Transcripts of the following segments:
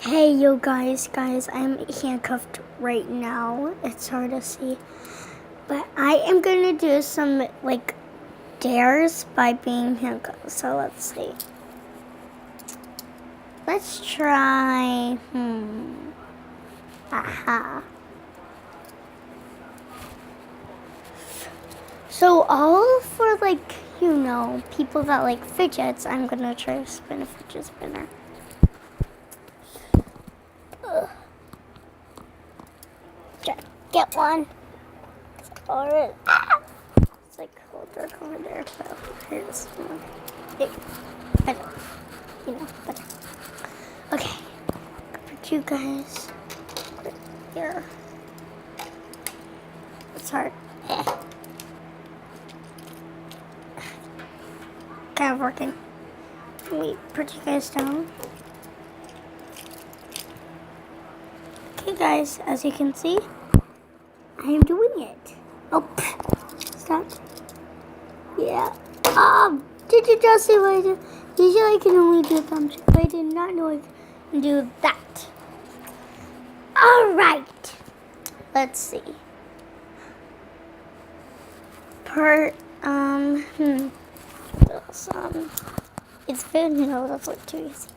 Hey, yo guys, I'm handcuffed right now. It's hard to see. But I am going to do some, dares by being handcuffed. So let's see. Let's try, Aha. So all for, people that like fidgets, I'm going to try to spin a fidget spinner. Get one. Alright. It's like cold dark over there. So here's one. Better. Better. Okay. Put you guys right here. It's hard. Kind of working. Let me put you guys down. Okay, guys, as you can see, I am doing it. Oh, stop. Yeah. Did you just see what I did? Usually I can only do thumbs, but I did not know I can do that. Alright. Let's see. It's food? No, that's like too easy.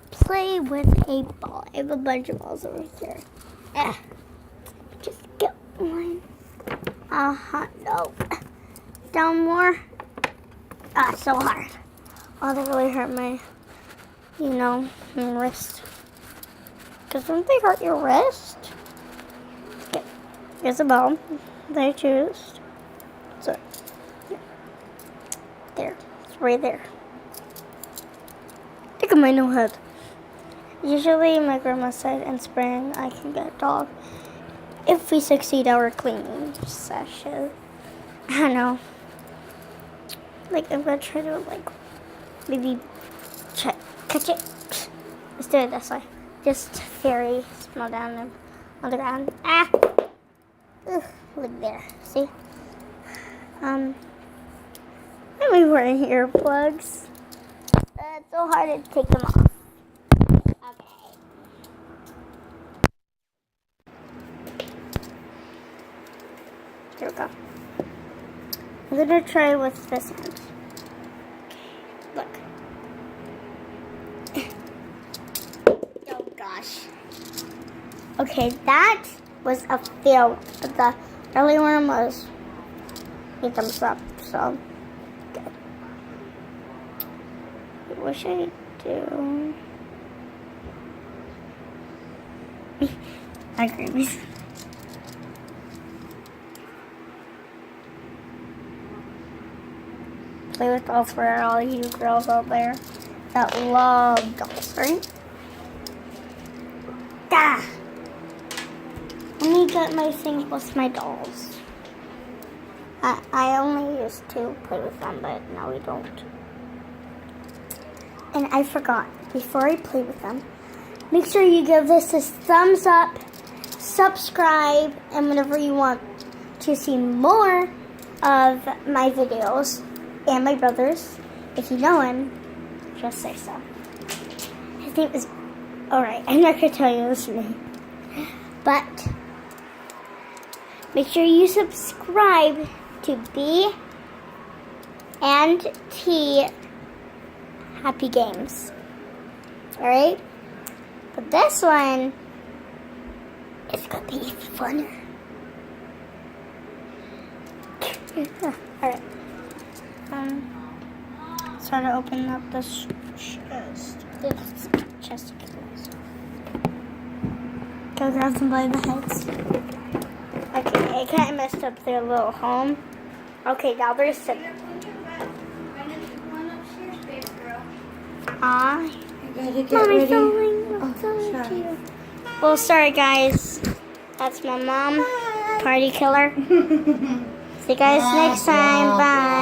Play with a ball. I have a bunch of balls over here. Just get one. No. Down more. So hard. Oh, that really hurt my, wrist. Because don't they hurt your wrist? Okay. Here's a ball that I choose. So, there. It's right there. Look at my new head. Usually my grandma said in spring I can get a dog if we succeed our cleaning session. I don't know. I'm gonna try to maybe catch it. Let's do it this way. Just very small down on the ground. Look there. See? I'm wearing earplugs. It's so hard to take them off. Here we go. I'm going to try with this hand. Okay, look. Oh gosh. Okay, that was a fail. But the early one was a thumbs up. So, good. What should I do? I agree. Play with dolls for all you girls out there that love dolls, right? Let me get my thing with my dolls. I only used to play with them, but now we don't. And I forgot, before I play with them, make sure you give this a thumbs up, subscribe, and whenever you want to see more of my videos, and my brother's, if you know him, just say so. His name is, alright, I'm not going to tell you his name. But, make sure you subscribe to B and T Happy Games. Alright? But this one is going to be even funner. Alright. Try to open up this chest. Go grab them by the heads. Okay, I kind of messed up their little home. Okay, now they're sitting. Mommy's so cute. Well, sorry guys. That's my mom. Party killer. See you guys next time. Bye.